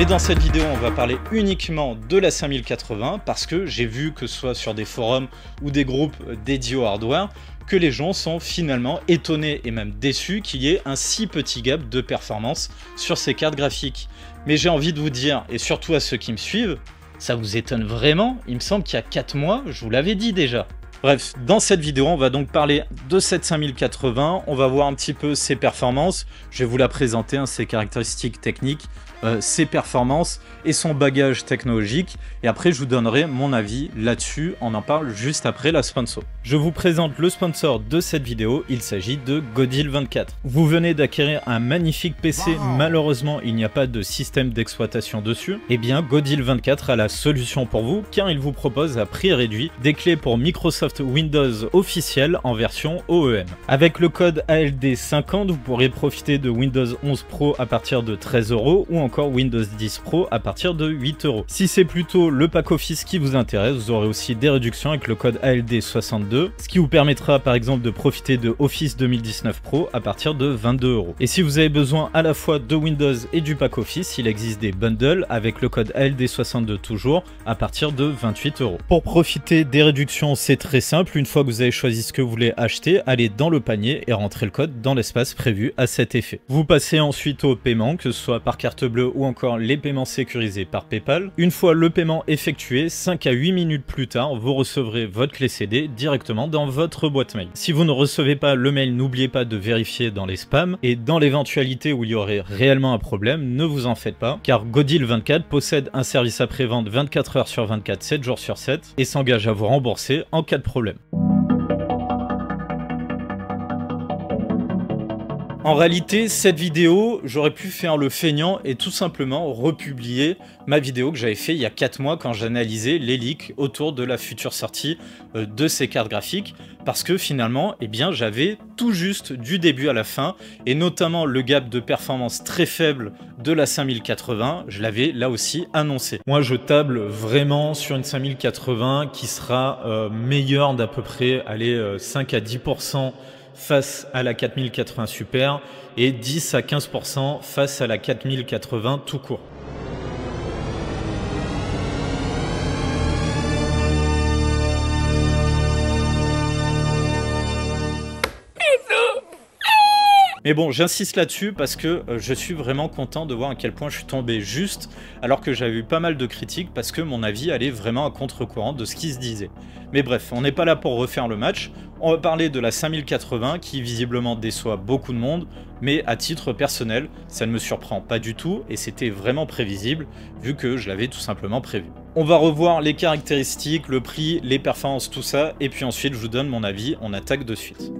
Mais dans cette vidéo, on va parler uniquement de la 5080 parce que j'ai vu que ce soit sur des forums ou des groupes dédiés au hardware, que les gens sont finalement étonnés et même déçus qu'il y ait un si petit gap de performance sur ces cartes graphiques. Mais j'ai envie de vous dire, et surtout à ceux qui me suivent, ça vous étonne vraiment? Il me semble qu'il y a 4 mois, je vous l'avais dit déjà. Bref, dans cette vidéo, on va donc parler de cette 5080, on va voir un petit peu ses performances, je vais vous la présenter, ses caractéristiques techniques, ses performances et son bagage technologique, et après je vous donnerai mon avis là-dessus, on en parle juste après la sponsor. Je vous présente le sponsor de cette vidéo, il s'agit de Godil24. Vous venez d'acquérir un magnifique PC, malheureusement il n'y a pas de système d'exploitation dessus, et bien Godil24 a la solution pour vous, car il vous propose à prix réduit des clés pour Microsoft Windows officiel en version OEM. Avec le code ALD50, vous pourrez profiter de Windows 11 Pro à partir de 13 € ou encore Windows 10 Pro à partir de 8 €. Si c'est plutôt le pack Office qui vous intéresse, vous aurez aussi des réductions avec le code ALD62, ce qui vous permettra par exemple de profiter de Office 2019 Pro à partir de 22 €. Et si vous avez besoin à la fois de Windows et du pack Office, il existe des bundles avec le code ALD62 toujours à partir de 28 €. Pour profiter des réductions, c'est très simple, une fois que vous avez choisi ce que vous voulez acheter, allez dans le panier et rentrez le code dans l'espace prévu à cet effet. Vous passez ensuite au paiement, que ce soit par carte bleue ou encore les paiements sécurisés par PayPal. Une fois le paiement effectué, 5 à 8 minutes plus tard, vous recevrez votre clé CD directement dans votre boîte mail. Si vous ne recevez pas le mail, n'oubliez pas de vérifier dans les spams, et dans l'éventualité où il y aurait réellement un problème, ne vous en faites pas, car Godil24 possède un service après-vente 24 h sur 24, 7 jours sur 7, et s'engage à vous rembourser en cas de problème. En réalité, cette vidéo, j'aurais pu faire le feignant et tout simplement republier ma vidéo que j'avais fait il y a 4 mois quand j'analysais les leaks autour de la future sortie de ces cartes graphiques, parce que finalement, eh bien, j'avais tout juste du début à la fin, et notamment le gap de performance très faible de la 5080, je l'avais là aussi annoncé. Moi, je table vraiment sur une 5080 qui sera meilleure d'à peu près, allez, 5 à 10% face à la 4080 Super et 10 à 15% face à la 4080 tout court. Mais bon, j'insiste là-dessus parce que je suis vraiment content de voir à quel point je suis tombé juste, alors que j'avais eu pas mal de critiques parce que mon avis allait vraiment à contre-courant de ce qui se disait. Mais bref, on n'est pas là pour refaire le match, on va parler de la 5080 qui visiblement déçoit beaucoup de monde, mais à titre personnel, ça ne me surprend pas du tout et c'était vraiment prévisible vu que je l'avais tout simplement prévu. On va revoir les caractéristiques, le prix, les performances, tout ça, et puis ensuite je vous donne mon avis, on attaque de suite.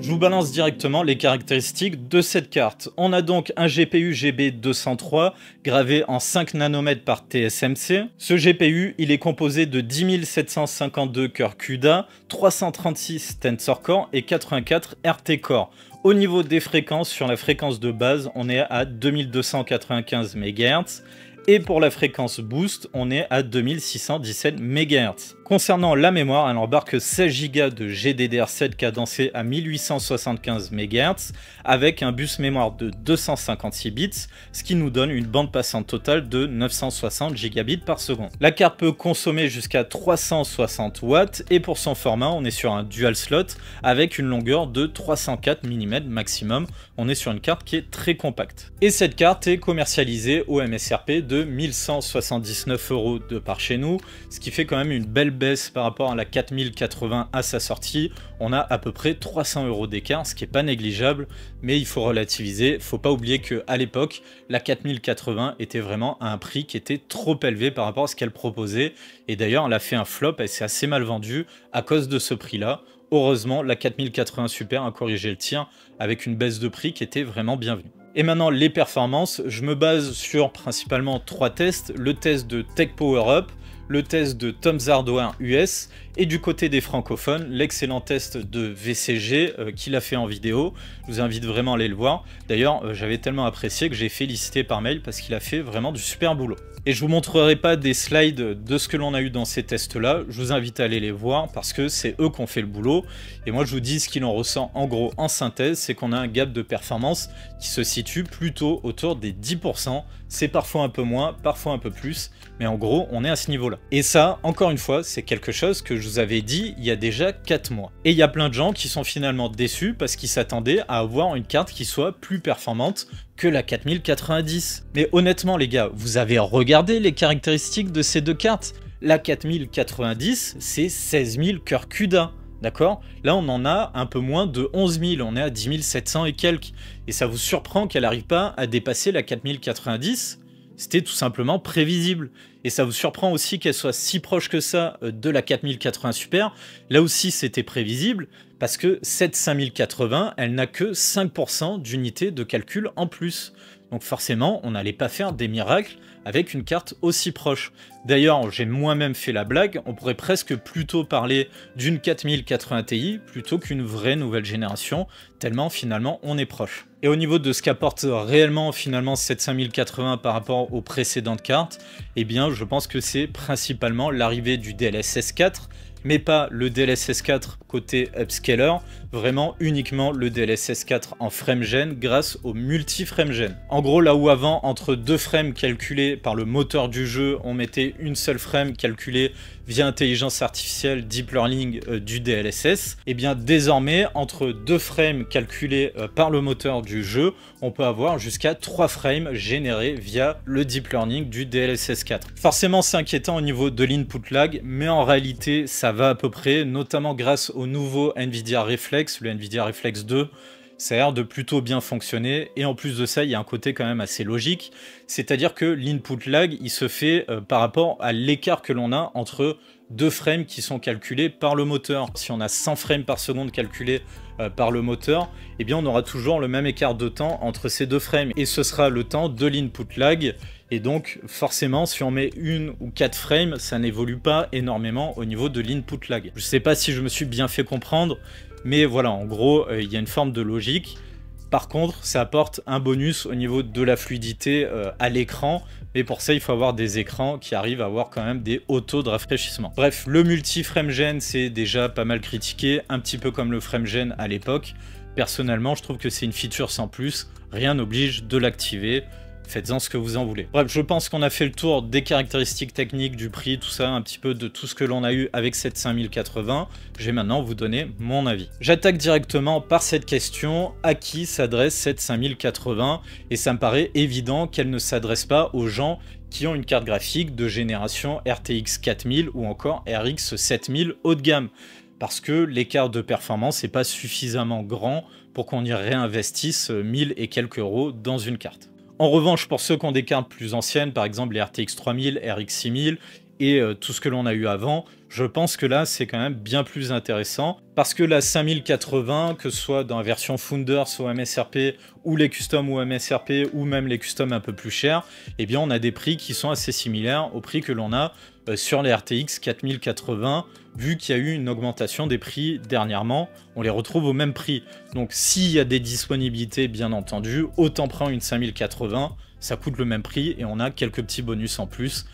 Je vous balance directement les caractéristiques de cette carte. On a donc un GPU GB203 gravé en 5 nanomètres par TSMC. Ce GPU, il est composé de 10 752 cœurs CUDA, 336 Tensor Core et 84 RT Core. Au niveau des fréquences, sur la fréquence de base, on est à 2295 MHz. Et pour la fréquence boost, on est à 2617 MHz. Concernant la mémoire, elle embarque 16 Go de GDDR7 cadencé à 1875 MHz avec un bus mémoire de 256 bits, ce qui nous donne une bande passante totale de 960 gigabits par seconde. La carte peut consommer jusqu'à 360 watts et pour son format, on est sur un dual slot avec une longueur de 304 mm maximum. On est sur une carte qui est très compacte. Et cette carte est commercialisée au MSRP de 1179 € de par chez nous, ce qui fait quand même une belle baisse par rapport à la 4080 à sa sortie. On a à peu près 300 € d'écart, ce qui n'est pas négligeable, mais il faut relativiser. Faut pas oublier qu'à l'époque, la 4080 était vraiment à un prix qui était trop élevé par rapport à ce qu'elle proposait, et d'ailleurs elle a fait un flop, elle s'est assez mal vendue à cause de ce prix-là. Heureusement, la 4080 Super a corrigé le tir avec une baisse de prix qui était vraiment bienvenue. Et maintenant, les performances, je me base sur principalement 3 tests. Le test de Tech Power Up, le test de Tom's Hardware US et du côté des francophones, l'excellent test de VCG qu'il a fait en vidéo. Je vous invite vraiment à aller le voir. D'ailleurs, j'avais tellement apprécié que j'ai félicité par mail parce qu'il a fait vraiment du super boulot. Et je vous montrerai pas des slides de ce que l'on a eu dans ces tests-là, je vous invite à aller les voir parce que c'est eux qui ont fait le boulot. Et moi je vous dis ce qu'il en ressent en gros en synthèse, c'est qu'on a un gap de performance qui se situe plutôt autour des 10%. C'est parfois un peu moins, parfois un peu plus, mais en gros on est à ce niveau-là. Et ça, encore une fois, c'est quelque chose que je vous avais dit il y a déjà 4 mois. Et il y a plein de gens qui sont finalement déçus parce qu'ils s'attendaient à avoir une carte qui soit plus performante que la 4090. Mais honnêtement les gars, vous avez regardé les caractéristiques de ces deux cartes? La 4090, c'est 16 000 cœurs CUDA. D'accord? Là, on en a un peu moins de 11 000, on est à 10 700 et quelques. Et ça vous surprend qu'elle n'arrive pas à dépasser la 4090? C'était tout simplement prévisible. Et ça vous surprend aussi qu'elle soit si proche que ça de la 4080 Super. Là aussi, c'était prévisible, parce que cette 5080, elle n'a que 5% d'unité de calcul en plus. Donc forcément, on n'allait pas faire des miracles avec une carte aussi proche. D'ailleurs, j'ai moi-même fait la blague, on pourrait presque plutôt parler d'une 4080 Ti plutôt qu'une vraie nouvelle génération, tellement finalement on est proche. Et au niveau de ce qu'apporte réellement finalement cette 5080 par rapport aux précédentes cartes, eh bien je pense que c'est principalement l'arrivée du DLSS 4, mais pas le DLSS 4 côté upscaler, vraiment uniquement le DLSS 4 en frame-gen grâce au multi-frame-gen. En gros, là où avant, entre deux frames calculés par le moteur du jeu, on mettait une seule frame calculée via intelligence artificielle deep learning du DLSS, et bien désormais, entre deux frames calculés par le moteur du jeu, on peut avoir jusqu'à 3 frames générés via le deep learning du DLSS 4. Forcément, c'est inquiétant au niveau de l'input lag, mais en réalité, ça va à peu près, notamment grâce au nouveau NVIDIA Reflex, le NVIDIA Reflex 2, ça a l'air de plutôt bien fonctionner, et en plus de ça, il y a un côté quand même assez logique, c'est-à-dire que l'input lag, il se fait par rapport à l'écart que l'on a entre deux frames qui sont calculés par le moteur. Si on a 100 frames par seconde calculés par le moteur, eh bien on aura toujours le même écart de temps entre ces deux frames, et ce sera le temps de l'input lag. Et donc forcément, si on met 1 ou 4 frames, ça n'évolue pas énormément au niveau de l'input lag. Je sais pas si je me suis bien fait comprendre, mais voilà, en gros, il y a une forme de logique. Par contre, ça apporte un bonus au niveau de la fluidité à l'écran, mais pour ça, il faut avoir des écrans qui arrivent à avoir quand même des hauts taux de rafraîchissement. Bref, le multi-frame-gen, c'est déjà pas mal critiqué, un petit peu comme le frame-gen à l'époque. Personnellement, je trouve que c'est une feature sans plus, rien n'oblige de l'activer. Faites-en ce que vous en voulez. Bref, je pense qu'on a fait le tour des caractéristiques techniques, du prix, tout ça, un petit peu de tout ce que l'on a eu avec cette 5080. Je vais maintenant vous donner mon avis. J'attaque directement par cette question, à qui s'adresse cette 5080? Et ça me paraît évident qu'elle ne s'adresse pas aux gens qui ont une carte graphique de génération RTX 4000 ou encore RX 7000 haut de gamme. Parce que l'écart de performance n'est pas suffisamment grand pour qu'on y réinvestisse 1000 et quelques euros dans une carte. En revanche, pour ceux qui ont des cartes plus anciennes, par exemple les RTX 3000, RX 6000 et tout ce que l'on a eu avant, je pense que là c'est quand même bien plus intéressant parce que la 5080, que ce soit dans la version Founders ou MSRP ou les customs ou MSRP ou même les customs un peu plus chers, eh bien on a des prix qui sont assez similaires au prix que l'on a sur les RTX 4080, vu qu'il y a eu une augmentation des prix dernièrement, on les retrouve au même prix. Donc s'il y a des disponibilités, bien entendu, autant prendre une 5080, ça coûte le même prix et on a quelques petits bonus en plus,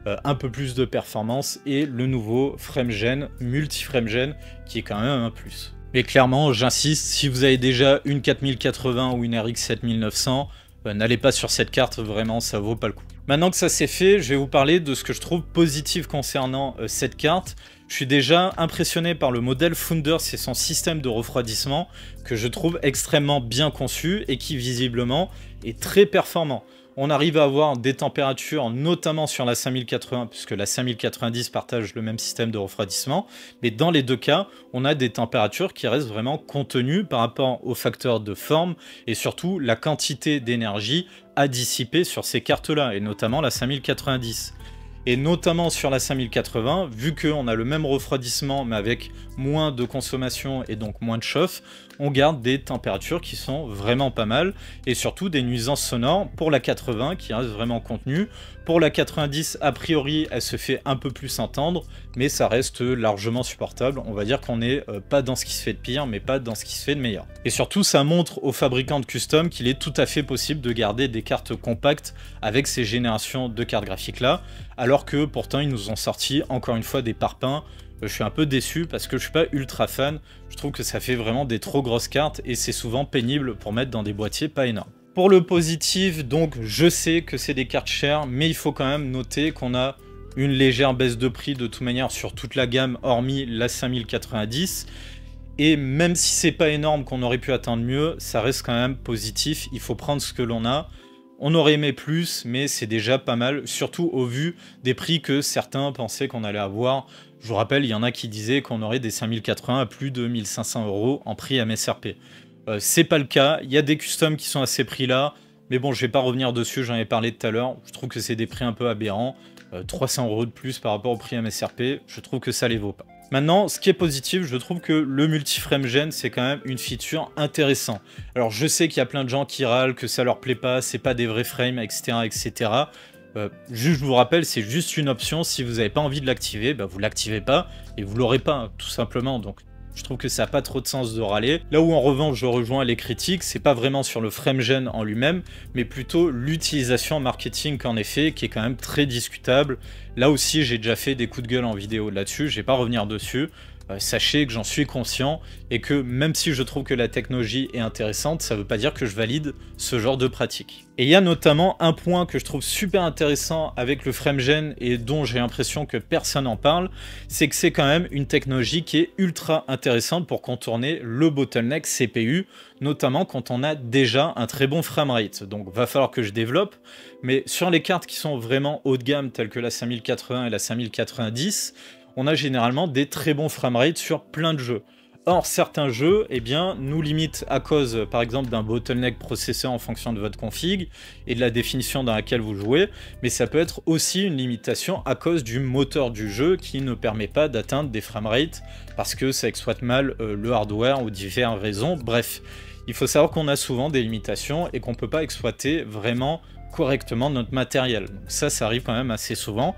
un peu plus de performance et le nouveau frame-gen, multi-frame-gen, qui est quand même un plus. Mais clairement, j'insiste, si vous avez déjà une 4080 ou une RX 7900, n'allez pas sur cette carte, vraiment ça vaut pas le coup. Maintenant que ça c'est fait, je vais vous parler de ce que je trouve positif concernant cette carte. Je suis déjà impressionné par le modèle Founders et son système de refroidissement que je trouve extrêmement bien conçu et qui visiblement est très performant. On arrive à avoir des températures, notamment sur la 5080, puisque la 5090 partage le même système de refroidissement, mais dans les deux cas, on a des températures qui restent vraiment contenues par rapport aux facteurs de forme et surtout la quantité d'énergie à dissiper sur ces cartes-là, et notamment la 5090. Et notamment sur la 5080, vu qu'on a le même refroidissement mais avec moins de consommation et donc moins de chauffe, on garde des températures qui sont vraiment pas mal et surtout des nuisances sonores pour la 80 qui reste vraiment contenue. Pour la 90, a priori, elle se fait un peu plus entendre, mais ça reste largement supportable. On va dire qu'on n'est pas dans ce qui se fait de pire, mais pas dans ce qui se fait de meilleur. Et surtout, ça montre aux fabricants de custom qu'il est tout à fait possible de garder des cartes compactes avec ces générations de cartes graphiques là, alors que pourtant ils nous ont sorti encore une fois des parpaings. Je suis un peu déçu parce que je suis pas ultra fan, je trouve que ça fait vraiment des trop grosses cartes et c'est souvent pénible pour mettre dans des boîtiers pas énormes. Pour le positif, donc je sais que c'est des cartes chères, mais il faut quand même noter qu'on a une légère baisse de prix de toute manière sur toute la gamme hormis la 5090. Et même si c'est pas énorme, qu'on aurait pu attendre mieux, ça reste quand même positif, il faut prendre ce que l'on a. On aurait aimé plus, mais c'est déjà pas mal, surtout au vu des prix que certains pensaient qu'on allait avoir. Je vous rappelle, il y en a qui disaient qu'on aurait des 5080 à plus de 1500 € en prix MSRP. C'est pas le cas, il y a des customs qui sont à ces prix-là, mais bon, je vais pas revenir dessus, j'en ai parlé tout à l'heure. Je trouve que c'est des prix un peu aberrants. 300 € de plus par rapport au prix MSRP, je trouve que ça les vaut pas. Maintenant, ce qui est positif, je trouve que le multiframe gen, c'est quand même une feature intéressante. Alors, je sais qu'il y a plein de gens qui râlent, que ça leur plaît pas, c'est pas des vrais frames, etc., etc. Juste, je vous rappelle, c'est juste une option. Si vous n'avez pas envie de l'activer, bah, vous l'activez pas et vous l'aurez pas, hein, tout simplement. Donc, je trouve que ça n'a pas trop de sens de râler. Là où en revanche je rejoins les critiques, c'est pas vraiment sur le frame gen en lui-même, mais plutôt l'utilisation marketing qu'en effet, qui est quand même très discutable. Là aussi j'ai déjà fait des coups de gueule en vidéo là-dessus, je vais pas revenir dessus. Sachez que j'en suis conscient et que même si je trouve que la technologie est intéressante, ça ne veut pas dire que je valide ce genre de pratique. Et il y a notamment un point que je trouve super intéressant avec le FrameGen et dont j'ai l'impression que personne n'en parle, c'est que c'est quand même une technologie qui est ultra intéressante pour contourner le bottleneck CPU, notamment quand on a déjà un très bon framerate. Donc va falloir que je développe, mais sur les cartes qui sont vraiment haut de gamme telles que la 5080 et la 5090, on a généralement des très bons framerates sur plein de jeux. Or, certains jeux, eh bien, nous limitent à cause, par exemple, d'un bottleneck processeur en fonction de votre config et de la définition dans laquelle vous jouez, mais ça peut être aussi une limitation à cause du moteur du jeu qui ne permet pas d'atteindre des framerates parce que ça exploite mal le hardware ou diverses raisons. Bref, il faut savoir qu'on a souvent des limitations et qu'on ne peut pas exploiter vraiment correctement notre matériel. Donc ça arrive quand même assez souvent.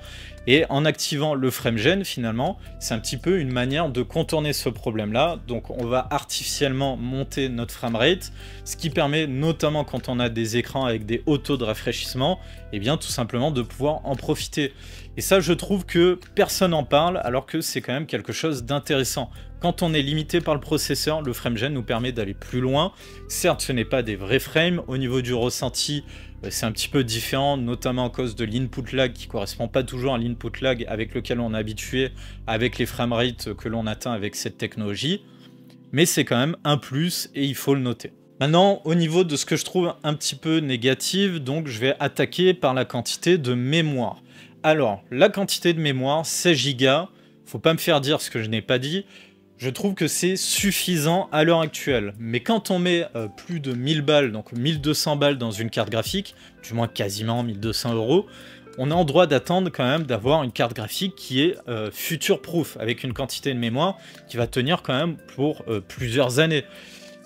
Et en activant le FrameGen, finalement, c'est un petit peu une manière de contourner ce problème-là. Donc on va artificiellement monter notre framerate, ce qui permet notamment quand on a des écrans avec des hauts taux de rafraîchissement, et bien tout simplement de pouvoir en profiter. Et ça, je trouve que personne n'en parle, alors que c'est quand même quelque chose d'intéressant. Quand on est limité par le processeur, le FrameGen nous permet d'aller plus loin. Certes, ce n'est pas des vrais frames. Au niveau du ressenti, c'est un petit peu différent, notamment à cause de l'input lag qui ne correspond pas toujours à l'input lag avec lequel on est habitué avec les framerates que l'on atteint avec cette technologie. Mais c'est quand même un plus et il faut le noter. Maintenant, au niveau de ce que je trouve un petit peu négatif, donc je vais attaquer par la quantité de mémoire. Alors, la quantité de mémoire, 16 Go, faut pas me faire dire ce que je n'ai pas dit. Je trouve que c'est suffisant à l'heure actuelle. Mais quand on met plus de 1000 balles, donc 1200 balles dans une carte graphique, du moins quasiment 1200 €, on est en droit d'attendre quand même d'avoir une carte graphique qui est future-proof, avec une quantité de mémoire qui va tenir quand même pour plusieurs années.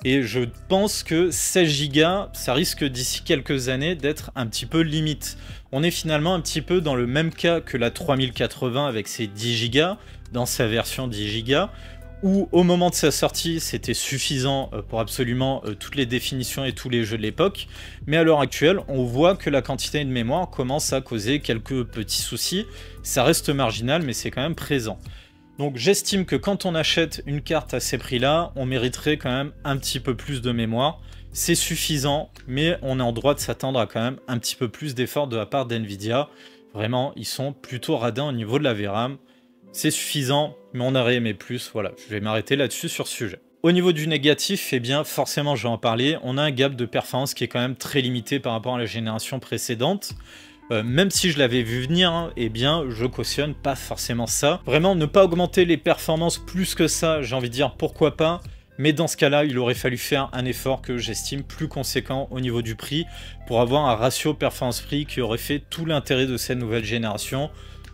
Et je pense que 16 Go, ça risque d'ici quelques années d'être un petit peu limite. On est finalement un petit peu dans le même cas que la 3080 avec ses 10 Go, dans sa version 10 Go, où au moment de sa sortie, c'était suffisant pour absolument toutes les définitions et tous les jeux de l'époque. Mais à l'heure actuelle, on voit que la quantité de mémoire commence à causer quelques petits soucis. Ça reste marginal, mais c'est quand même présent. Donc j'estime que quand on achète une carte à ces prix-là, on mériterait quand même un petit peu plus de mémoire. C'est suffisant, mais on est en droit de s'attendre à quand même un petit peu plus d'efforts de la part d'NVIDIA. Vraiment, ils sont plutôt radins au niveau de la VRAM. C'est suffisant, mais on aurait aimé plus. Voilà, je vais m'arrêter là-dessus sur ce sujet. Au niveau du négatif, eh bien forcément je vais en parler, on a un gap de performance qui est quand même très limité par rapport à la génération précédente. Même si je l'avais vu venir, hein, eh bien je cautionne pas forcément ça. Vraiment, ne pas augmenter les performances plus que ça, j'ai envie de dire pourquoi pas. Mais dans ce cas-là, il aurait fallu faire un effort que j'estime plus conséquent au niveau du prix pour avoir un ratio performance-prix qui aurait fait tout l'intérêt de cette nouvelle génération.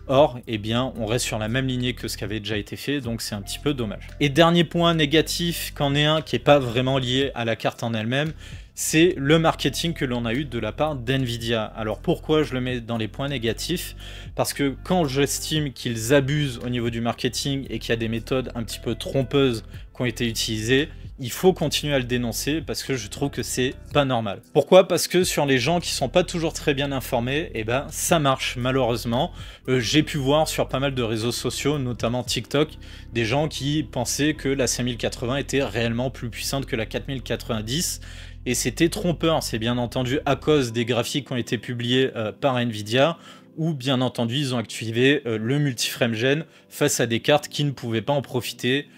Or, eh bien, on reste sur la même lignée que ce qui avait déjà été fait, donc c'est un petit peu dommage. Et dernier point négatif, qu'en est un qui n'est pas vraiment lié à la carte en elle-même, c'est le marketing que l'on a eu de la part d'NVIDIA. Alors pourquoi je le mets dans les points négatifs? Parce que quand j'estime qu'ils abusent au niveau du marketing et qu'il y a des méthodes un petit peu trompeuses qui ont été utilisées, il faut continuer à le dénoncer parce que je trouve que c'est pas normal. Pourquoi? Parce que sur les gens qui sont pas toujours très bien informés, eh ben ça marche malheureusement. J'ai pu voir sur pas mal de réseaux sociaux, notamment TikTok, des gens qui pensaient que la 5080 était réellement plus puissante que la 4090. Et c'était trompeur, c'est bien entendu à cause des graphiques qui ont été publiés par Nvidia, où bien entendu ils ont activé le multiframe gen face à des cartes qui ne pouvaient pas en profiter.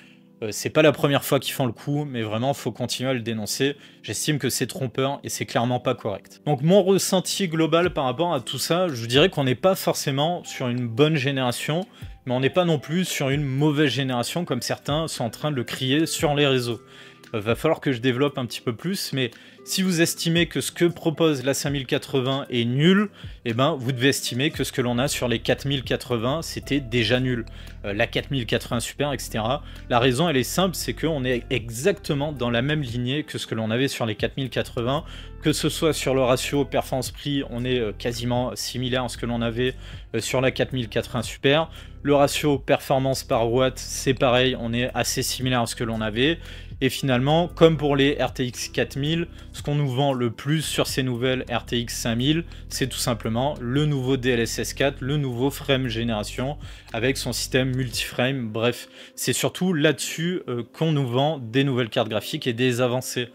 C'est pas la première fois qu'ils font le coup, mais vraiment faut continuer à le dénoncer. J'estime que c'est trompeur et c'est clairement pas correct. Donc mon ressenti global par rapport à tout ça, je dirais qu'on n'est pas forcément sur une bonne génération, mais on n'est pas non plus sur une mauvaise génération comme certains sont en train de le crier sur les réseaux. Va falloir que je développe un petit peu plus, mais si vous estimez que ce que propose la 5080 est nul, eh ben vous devez estimer que ce que l'on a sur les 4080 c'était déjà nul. La 4080 Super, etc. La raison elle est simple, c'est qu'on est exactement dans la même lignée que ce que l'on avait sur les 4080, que ce soit sur le ratio performance-prix, on est quasiment similaire à ce que l'on avait sur la 4080 Super. Le ratio performance par watt, c'est pareil, on est assez similaire à ce que l'on avait. Et finalement, comme pour les RTX 4000, ce qu'on nous vend le plus sur ces nouvelles RTX 5000, c'est tout simplement le nouveau DLSS 4, le nouveau frame génération, avec son système multiframe. Bref, c'est surtout là-dessus qu'on nous vend des nouvelles cartes graphiques et des avancées.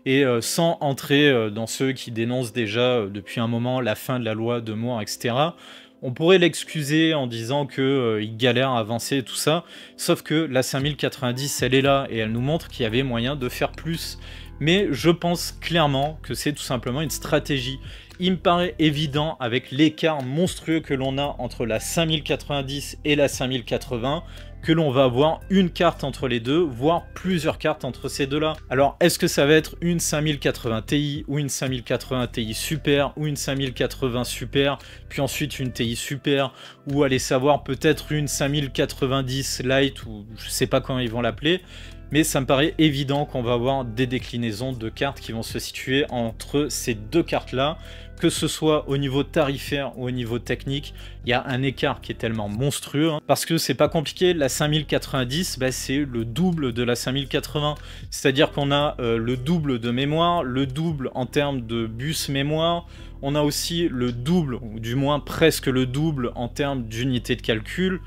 Et sans entrer dans ceux qui dénoncent déjà depuis un moment la fin de la loi de Moore, etc., on pourrait l'excuser en disant qu'il galère à avancer et tout ça, sauf que la 5090, elle est là et elle nous montre qu'il y avait moyen de faire plus. Mais je pense clairement que c'est tout simplement une stratégie. Il me paraît évident, avec l'écart monstrueux que l'on a entre la 5090 et la 5080, que l'on va avoir une carte entre les deux, voire plusieurs cartes entre ces deux-là. Alors, est-ce que ça va être une 5080 Ti, ou une 5080 Ti Super, ou une 5080 Super, puis ensuite une Ti Super, ou allez savoir peut-être une 5090 Lite, ou je sais pas comment ils vont l'appeler, mais ça me paraît évident qu'on va avoir des déclinaisons de cartes qui vont se situer entre ces deux cartes-là, que ce soit au niveau tarifaire ou au niveau technique. Il y a un écart qui est tellement monstrueux, hein, parce que c'est pas compliqué, la 5090, bah, c'est le double de la 5080, c'est-à-dire qu'on a le double de mémoire, le double en termes de bus mémoire, on a aussi le double, ou du moins presque le double en termes d'unité de calcul.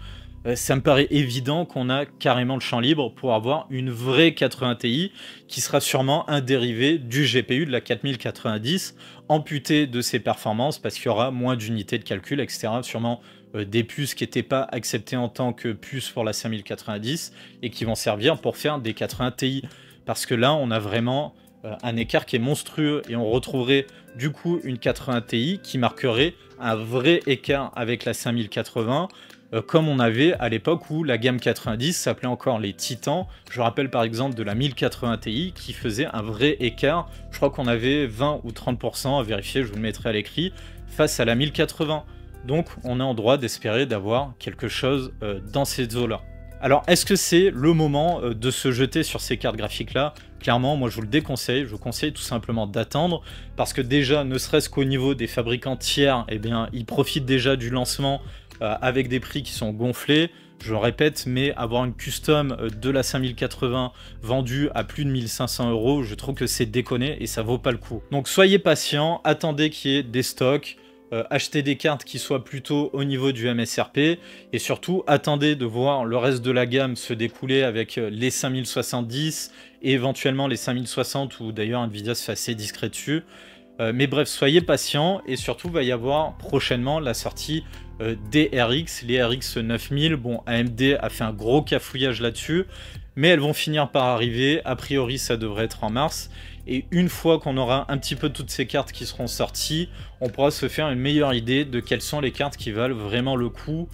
Ça me paraît évident qu'on a carrément le champ libre pour avoir une vraie 80 Ti qui sera sûrement un dérivé du GPU de la 4090, amputé de ses performances parce qu'il y aura moins d'unités de calcul, etc. Sûrement des puces qui n'étaient pas acceptées en tant que puces pour la 5090 et qui vont servir pour faire des 80 Ti. Parce que là, on a vraiment un écart qui est monstrueux et on retrouverait du coup une 80 Ti qui marquerait un vrai écart avec la 5080, comme on avait à l'époque où la gamme 90 s'appelait encore les Titans. Je rappelle par exemple de la 1080 Ti qui faisait un vrai écart. Je crois qu'on avait 20 ou 30% à vérifier, je vous le mettrai à l'écrit, face à la 1080. Donc on est en droit d'espérer d'avoir quelque chose dans ces eaux-là. Alors est-ce que c'est le moment de se jeter sur ces cartes graphiques là? Clairement, moi je vous le déconseille, je vous conseille tout simplement d'attendre, parce que déjà, ne serait-ce qu'au niveau des fabricants tiers, eh bien, ils profitent déjà du lancement avec des prix qui sont gonflés. Je le répète, mais avoir une custom de la 5080 vendue à plus de 1500 €, je trouve que c'est déconné et ça vaut pas le coup. Donc soyez patient, attendez qu'il y ait des stocks, achetez des cartes qui soient plutôt au niveau du MSRP, et surtout attendez de voir le reste de la gamme se découler avec les 5070 et éventuellement les 5060, où d'ailleurs Nvidia se fait assez discret dessus. Mais bref, soyez patient, et surtout va y avoir prochainement la sortie des RX, les RX 9000. Bon, AMD a fait un gros cafouillage là-dessus, mais elles vont finir par arriver. A priori, ça devrait être en mars. Et une fois qu'on aura un petit peu toutes ces cartes qui seront sorties, on pourra se faire une meilleure idée de quelles sont les cartes qui valent vraiment le coup.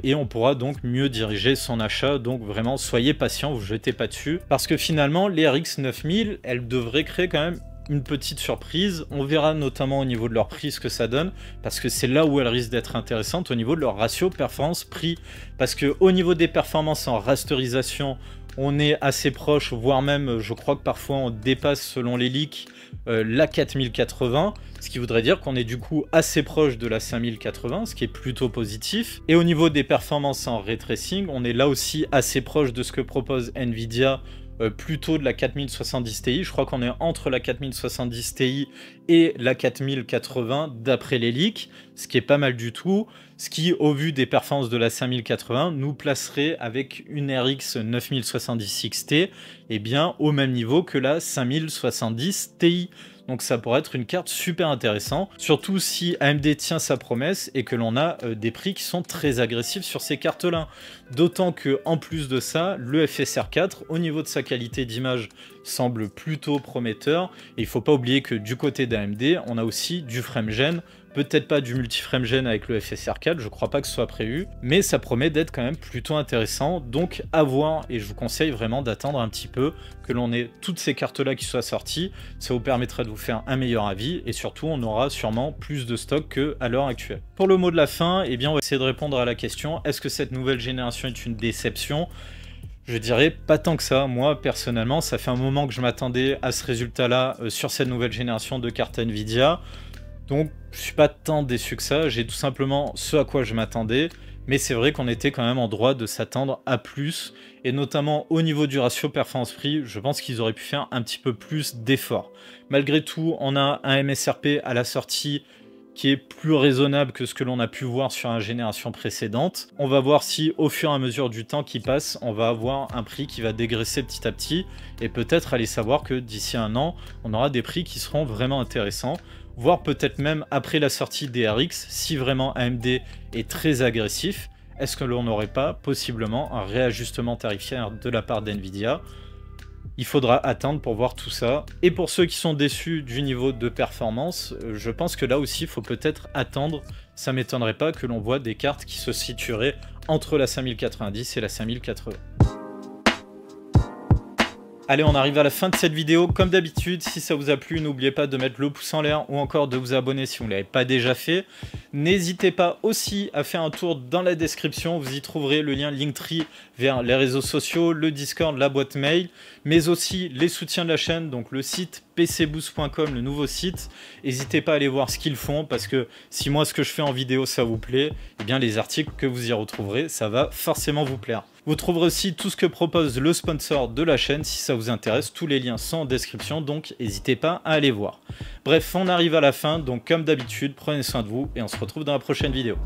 Et on pourra donc mieux diriger son achat. Donc vraiment, soyez patient, vous jetez pas dessus. Parce que finalement, les RX 9000, elles devraient créer quand même une petite surprise. On verra notamment au niveau de leur prix ce que ça donne, parce que c'est là où elle risque d'être intéressante au niveau de leur ratio performance-prix. Parce que au niveau des performances en rasterisation, on est assez proche, voire même, je crois que parfois on dépasse selon les leaks la 4080, ce qui voudrait dire qu'on est du coup assez proche de la 5080, ce qui est plutôt positif. Et au niveau des performances en ray tracing, on est là aussi assez proche de ce que propose Nvidia, plutôt de la 4070 Ti. Je crois qu'on est entre la 4070 Ti et la 4080 d'après les leaks, ce qui est pas mal du tout, ce qui au vu des performances de la 5080 nous placerait avec une RX 9070 XT et bien au même niveau que la 5070 Ti. Donc ça pourrait être une carte super intéressante, surtout si AMD tient sa promesse et que l'on a des prix qui sont très agressifs sur ces cartes-là. D'autant que en plus de ça, le FSR 4, au niveau de sa qualité d'image, semble plutôt prometteur. Et il ne faut pas oublier que du côté d'AMD, on a aussi du FrameGen. Peut-être pas du multi-FrameGen avec le FSR 4, je crois pas que ce soit prévu, mais ça promet d'être quand même plutôt intéressant, donc à voir, et je vous conseille vraiment d'attendre un petit peu que l'on ait toutes ces cartes-là qui soient sorties, ça vous permettra de vous faire un meilleur avis, et surtout on aura sûrement plus de stock qu'à l'heure actuelle. Pour le mot de la fin, eh bien on va essayer de répondre à la question, est-ce que cette nouvelle génération est une déception ? Je dirais pas tant que ça. Moi, personnellement, ça fait un moment que je m'attendais à ce résultat-là sur cette nouvelle génération de cartes Nvidia. Donc, je suis pas tant déçu que ça. J'ai tout simplement ce à quoi je m'attendais. Mais c'est vrai qu'on était quand même en droit de s'attendre à plus. Et notamment au niveau du ratio performance-prix, je pense qu'ils auraient pu faire un petit peu plus d'efforts. Malgré tout, on a un MSRP à la sortie qui est plus raisonnable que ce que l'on a pu voir sur la génération précédente. On va voir si au fur et à mesure du temps qui passe, on va avoir un prix qui va dégraisser petit à petit et peut-être aller savoir que d'ici un an, on aura des prix qui seront vraiment intéressants, voire peut-être même après la sortie des RX, si vraiment AMD est très agressif, est-ce que l'on n'aurait pas possiblement un réajustement tarifaire de la part d'Nvidia ? Il faudra attendre pour voir tout ça. Et pour ceux qui sont déçus du niveau de performance, je pense que là aussi, il faut peut-être attendre. Ça ne m'étonnerait pas que l'on voit des cartes qui se situeraient entre la 5090 et la 5080. Allez, on arrive à la fin de cette vidéo. Comme d'habitude, si ça vous a plu, n'oubliez pas de mettre le pouce en l'air ou encore de vous abonner si vous ne l'avez pas déjà fait. N'hésitez pas aussi à faire un tour dans la description. Vous y trouverez le lien Linktree vers les réseaux sociaux, le Discord, la boîte mail, mais aussi les soutiens de la chaîne, donc le site pcboost.com, le nouveau site. N'hésitez pas à aller voir ce qu'ils font parce que si moi ce que je fais en vidéo ça vous plaît, eh bien les articles que vous y retrouverez, ça va forcément vous plaire. Vous trouverez aussi tout ce que propose le sponsor de la chaîne si ça vous intéresse. Tous les liens sont en description, donc n'hésitez pas à aller voir. Bref, on arrive à la fin, donc comme d'habitude, prenez soin de vous et on se retrouve dans la prochaine vidéo.